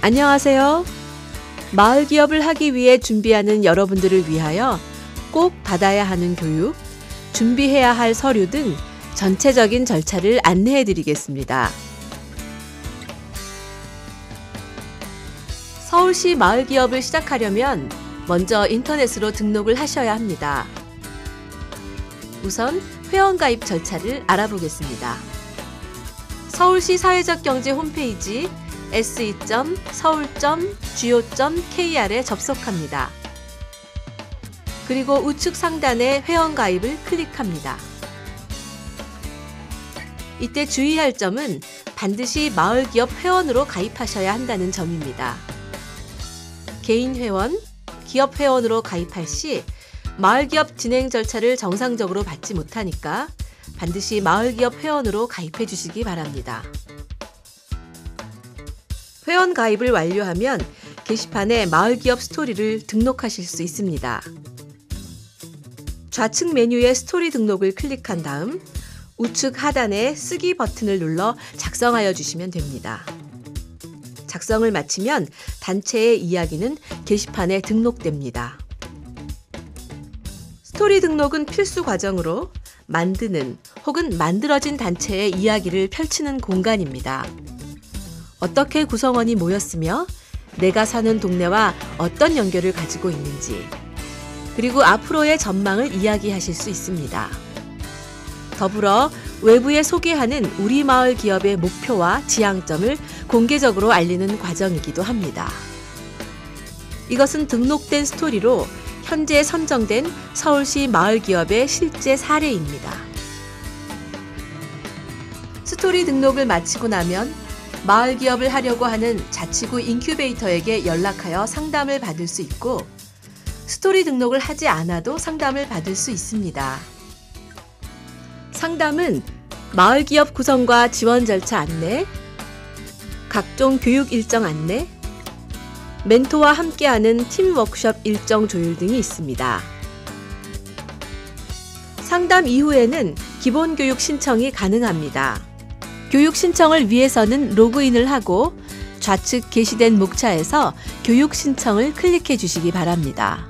안녕하세요. 마을 기업을 하기 위해 준비하는 여러분들을 위하여 꼭 받아야 하는 교육, 준비해야 할 서류 등 전체적인 절차를 안내해 드리겠습니다. 서울시 마을 기업을 시작하려면 먼저 인터넷으로 등록을 하셔야 합니다. 우선 회원가입 절차를 알아보겠습니다. 서울시 사회적경제 홈페이지 se.서울.go.kr에 접속합니다. 그리고 우측 상단에 회원가입을 클릭합니다. 이때 주의할 점은 반드시 마을기업 회원으로 가입하셔야 한다는 점입니다. 개인 회원, 기업 회원으로 가입할 시 마을기업 진행 절차를 정상적으로 받지 못하니까 반드시 마을기업 회원으로 가입해 주시기 바랍니다. 회원 가입을 완료하면 게시판에 마을기업 스토리를 등록하실 수 있습니다. 좌측 메뉴의 스토리 등록을 클릭한 다음 우측 하단에 쓰기 버튼을 눌러 작성하여 주시면 됩니다. 작성을 마치면 단체의 이야기는 게시판에 등록됩니다. 스토리 등록은 필수 과정으로 만드는 혹은 만들어진 단체의 이야기를 펼치는 공간입니다. 어떻게 구성원이 모였으며 내가 사는 동네와 어떤 연결을 가지고 있는지, 그리고 앞으로의 전망을 이야기하실 수 있습니다. 더불어 외부에 소개하는 우리 마을 기업의 목표와 지향점을 공개적으로 알리는 과정이기도 합니다. 이것은 등록된 스토리로 현재 선정된 서울시 마을 기업의 실제 사례입니다. 스토리 등록을 마치고 나면 마을 기업을 하려고 하는 자치구 인큐베이터에게 연락하여 상담을 받을 수 있고, 스토리 등록을 하지 않아도 상담을 받을 수 있습니다. 상담은 마을 기업 구성과 지원 절차 안내, 각종 교육 일정 안내, 멘토와 함께하는 팀 워크숍 일정 조율 등이 있습니다. 상담 이후에는 기본 교육 신청이 가능합니다. 교육 신청을 위해서는 로그인을 하고 좌측 게시된 목차에서 교육 신청을 클릭해 주시기 바랍니다.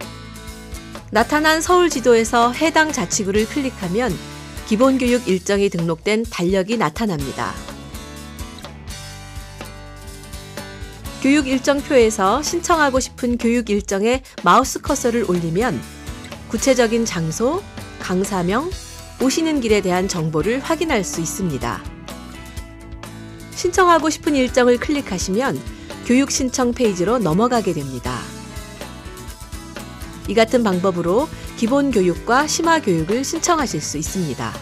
나타난 서울 지도에서 해당 자치구를 클릭하면 기본 교육 일정이 등록된 달력이 나타납니다. 교육 일정표에서 신청하고 싶은 교육 일정에 마우스 커서를 올리면 구체적인 장소, 강사명, 오시는 길에 대한 정보를 확인할 수 있습니다. 신청하고 싶은 일정을 클릭하시면 교육 신청 페이지로 넘어가게 됩니다. 이 같은 방법으로 기본 교육과 심화 교육을 신청하실 수 있습니다.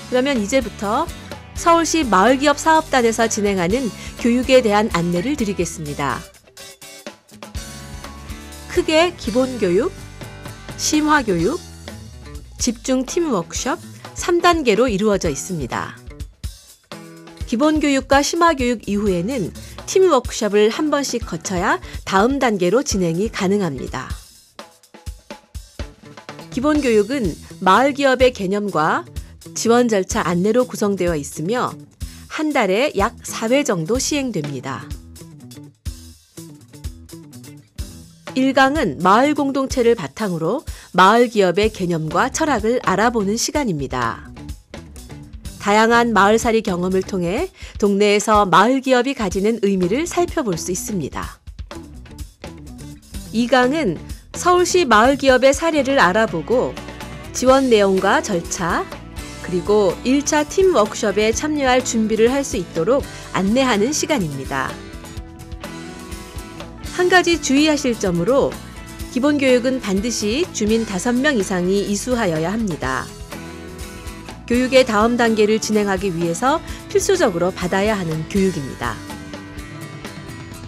그러면 이제부터 서울시 마을기업 사업단에서 진행하는 교육에 대한 안내를 드리겠습니다. 크게 기본 교육, 심화 교육, 집중 팀 워크숍 3단계로 이루어져 있습니다. 기본 교육과 심화 교육 이후에는 팀 워크숍을 한 번씩 거쳐야 다음 단계로 진행이 가능합니다. 기본 교육은 마을 기업의 개념과 지원 절차 안내로 구성되어 있으며 한 달에 약 4회 정도 시행됩니다. 1강은 마을 공동체를 바탕으로 마을 기업의 개념과 철학을 알아보는 시간입니다. 다양한 마을살이 경험을 통해 동네에서 마을 기업이 가지는 의미를 살펴볼 수 있습니다. 2강은 서울시 마을 기업의 사례를 알아보고 지원 내용과 절차, 그리고 1차 팀 워크숍에 참여할 준비를 할 수 있도록 안내하는 시간입니다. 한 가지 주의하실 점으로 기본 교육은 반드시 주민 5명 이상이 이수하여야 합니다. 교육의 다음 단계를 진행하기 위해서 필수적으로 받아야 하는 교육입니다.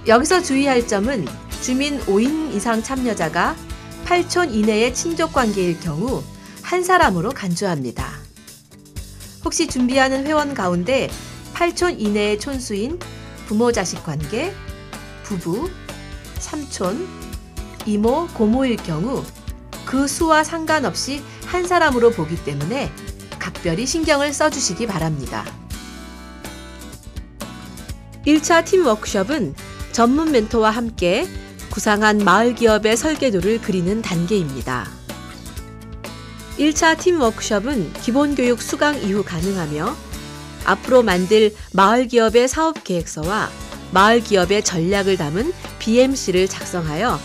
여기서 주의할 점은 주민 5인 이상 참여자가 8촌 이내의 친족 관계일 경우 한 사람으로 간주합니다. 혹시 준비하는 회원 가운데 8촌 이내의 촌수인 부모 자식 관계, 부부, 삼촌, 이모, 고모일 경우 그 수와 상관없이 한 사람으로 보기 때문에 각별히 신경을 써주시기 바랍니다. 1차 팀 워크숍은 전문 멘토와 함께 구상한 마을 기업의 설계도를 그리는 단계입니다. 1차 팀 워크숍은 기본교육 수강 이후 가능하며 앞으로 만들 마을 기업의 사업 계획서와 마을 기업의 전략을 담은 BMC를 작성하여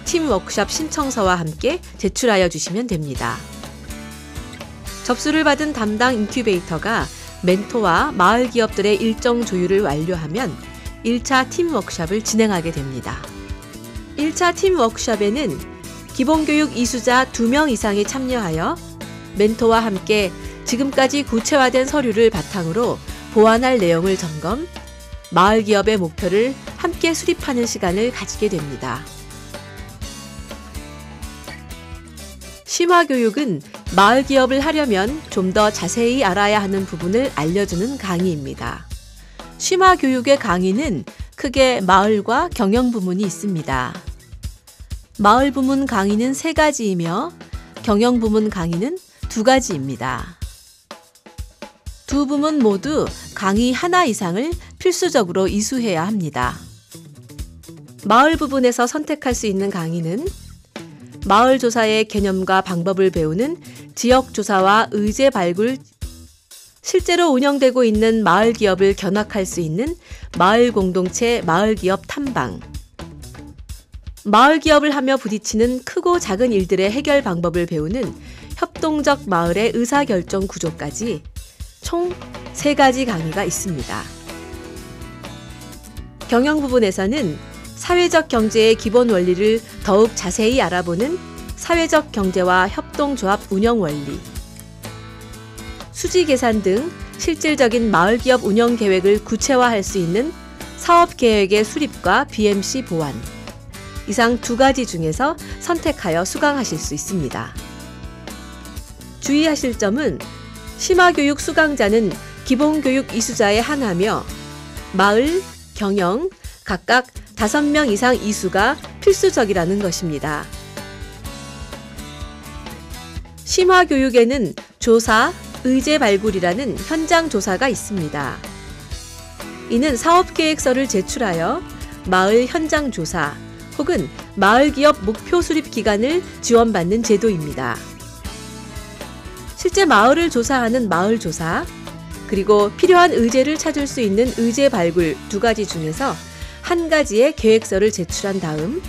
팀 워크숍 신청서와 함께 제출하여 주시면 됩니다. 접수를 받은 담당 인큐베이터가 멘토와 마을 기업들의 일정 조율을 완료하면 1차 팀 워크숍을 진행하게 됩니다. 1차 팀 워크숍에는 기본교육 이수자 2명 이상이 참여하여 멘토와 함께 지금까지 구체화된 서류를 바탕으로 보완할 내용을 점검, 마을 기업의 목표를 함께 수립하는 시간을 가지게 됩니다. 심화교육은 마을 기업을 하려면 좀 더 자세히 알아야 하는 부분을 알려주는 강의입니다. 심화교육의 강의는 크게 마을과 경영 부문이 있습니다. 마을 부문 강의는 3가지이며 경영 부문 강의는 2가지입니다. 두 부문 모두 강의 하나 이상을 필수적으로 이수해야 합니다. 마을 부분에서 선택할 수 있는 강의는 마을 조사의 개념과 방법을 배우는 지역조사와 의제 발굴, 실제로 운영되고 있는 마을 기업을 견학할 수 있는 마을 공동체 마을 기업 탐방, 마을 기업을 하며 부딪히는 크고 작은 일들의 해결 방법을 배우는 협동적 마을의 의사결정 구조까지 총 3가지 강의가 있습니다. 경영 부분에서는 사회적 경제의 기본 원리를 더욱 자세히 알아보는 사회적 경제와 협동조합 운영 원리, 수지 계산 등 실질적인 마을 기업 운영 계획을 구체화할 수 있는 사업 계획의 수립과 BMC 보완, 이상 2가지 중에서 선택하여 수강하실 수 있습니다. 주의하실 점은 심화교육 수강자는 기본교육 이수자의 하나며 마을, 경영, 각각 5명 이상 이수가 필수적이라는 것입니다. 심화교육에는 조사, 의제 발굴이라는 현장 조사가 있습니다. 이는 사업계획서를 제출하여 마을 현장 조사 혹은 마을 기업 목표 수립 기간을 지원받는 제도입니다. 실제 마을을 조사하는 마을 조사, 그리고 필요한 의제를 찾을 수 있는 의제 발굴 2가지 중에서 1가지의 계획서를 제출한 다음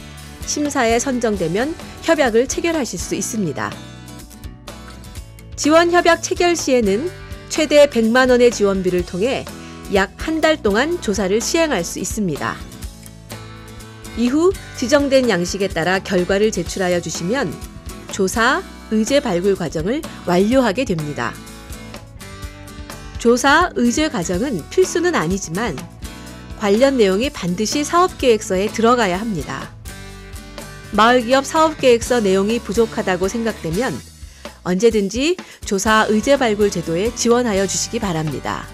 심사에 선정되면 협약을 체결하실 수 있습니다. 지원 협약 체결 시에는 최대 100만 원의 지원비를 통해 약 1달 동안 조사를 시행할 수 있습니다. 이후 지정된 양식에 따라 결과를 제출하여 주시면 조사, 의제 발굴 과정을 완료하게 됩니다. 조사, 의제 과정은 필수는 아니지만 관련 내용이 반드시 사업계획서에 들어가야 합니다. 마을기업 사업계획서 내용이 부족하다고 생각되면 언제든지 조사, 의제 발굴 제도에 지원하여 주시기 바랍니다.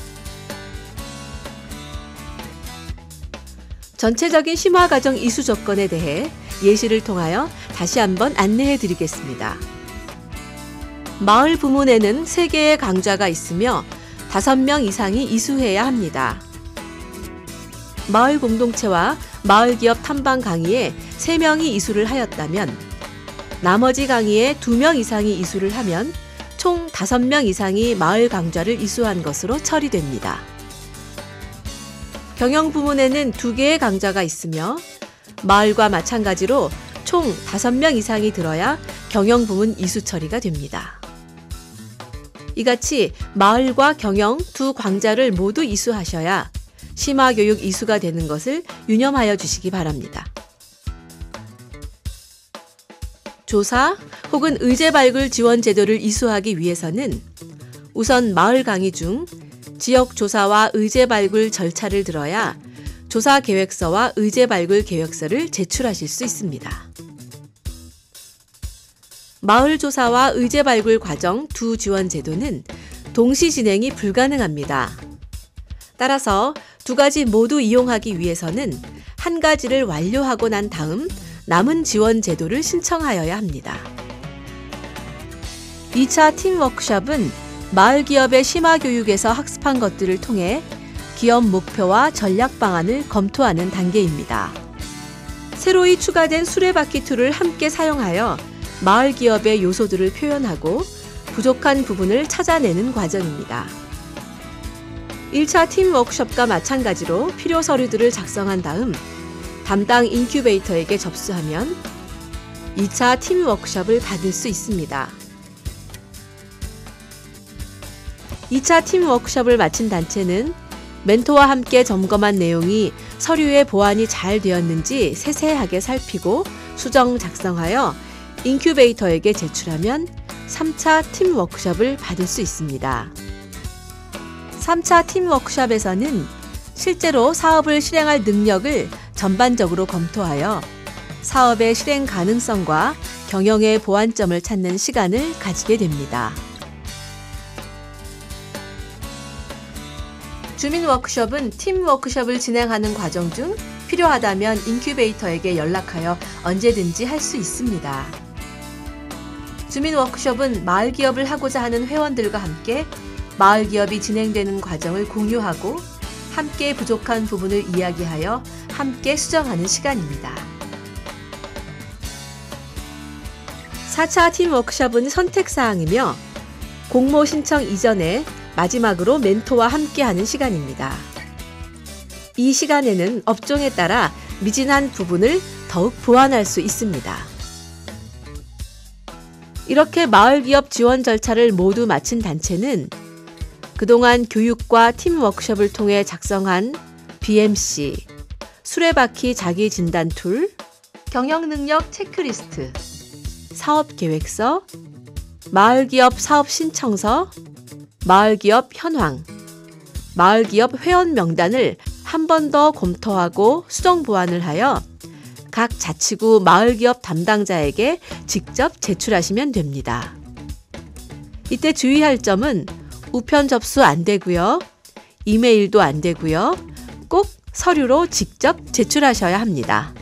전체적인 심화과정 이수 조건에 대해 예시를 통하여 다시 한번 안내해 드리겠습니다. 마을 부문에는 3개의 강좌가 있으며 5명 이상이 이수해야 합니다. 마을 공동체와 마을 기업 탐방 강의에 3명이 이수를 하였다면 나머지 강의에 2명 이상이 이수를 하면 총 5명 이상이 마을 강좌를 이수한 것으로 처리됩니다. 경영 부문에는 2개의 강좌가 있으며 마을과 마찬가지로 총 5명 이상이 들어야 경영 부문 이수 처리가 됩니다. 이같이 마을과 경영 2 강좌를 모두 이수하셔야 심화교육 이수가 되는 것을 유념하여 주시기 바랍니다. 조사 혹은 의제 발굴 지원 제도를 이수하기 위해서는 우선 마을 강의 중 지역 조사와 의제 발굴 절차를 들어야 조사 계획서와 의제 발굴 계획서를 제출하실 수 있습니다. 마을 조사와 의제 발굴 과정 2 지원 제도는 동시 진행이 불가능합니다. 따라서 2가지 모두 이용하기 위해서는 1가지를 완료하고 난 다음 남은 지원 제도를 신청하여야 합니다. 2차 팀 워크숍은 마을 기업의 심화 교육에서 학습한 것들을 통해 기업 목표와 전략 방안을 검토하는 단계입니다. 새로이 추가된 수레바퀴 툴을 함께 사용하여 마을 기업의 요소들을 표현하고 부족한 부분을 찾아내는 과정입니다. 1차 팀 워크숍과 마찬가지로 필요 서류들을 작성한 다음 담당 인큐베이터에게 접수하면 2차 팀 워크숍을 받을 수 있습니다. 2차 팀 워크숍을 마친 단체는 멘토와 함께 점검한 내용이 서류에 보완이 잘 되었는지 세세하게 살피고 수정 작성하여 인큐베이터에게 제출하면 3차 팀 워크숍을 받을 수 있습니다. 3차 팀 워크숍에서는 실제로 사업을 실행할 능력을 전반적으로 검토하여 사업의 실행 가능성과 경영의 보완점을 찾는 시간을 가지게 됩니다. 주민 워크숍은 팀 워크숍을 진행하는 과정 중 필요하다면 인큐베이터에게 연락하여 언제든지 할 수 있습니다. 주민 워크숍은 마을 기업을 하고자 하는 회원들과 함께 마을 기업이 진행되는 과정을 공유하고 함께 부족한 부분을 이야기하여 함께 수정하는 시간입니다. 4차 팀 워크숍은 선택사항이며 공모 신청 이전에 마지막으로 멘토와 함께하는 시간입니다. 이 시간에는 업종에 따라 미진한 부분을 더욱 보완할 수 있습니다. 이렇게 마을기업 지원 절차를 모두 마친 단체는 그동안 교육과 팀 워크숍을 통해 작성한 BMC, 수레바퀴 자기진단 툴, 경영능력 체크리스트, 사업계획서, 마을기업 사업 신청서, 마을기업 현황, 마을기업 회원 명단을 한 번 더 검토하고 수정 보완을 하여 각 자치구 마을기업 담당자에게 직접 제출하시면 됩니다. 이때 주의할 점은 우편 접수 안 되고요. 이메일도 안 되고요. 꼭 서류로 직접 제출하셔야 합니다.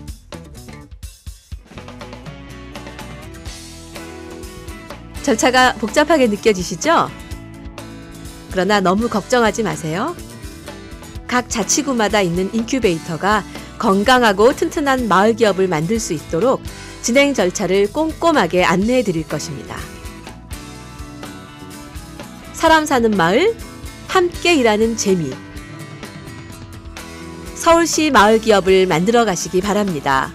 절차가 복잡하게 느껴지시죠? 그러나 너무 걱정하지 마세요. 각 자치구마다 있는 인큐베이터가 건강하고 튼튼한 마을 기업을 만들 수 있도록 진행 절차를 꼼꼼하게 안내해 드릴 것입니다. 사람 사는 마을, 함께 일하는 재미. 서울시 마을 기업을 만들어 가시기 바랍니다.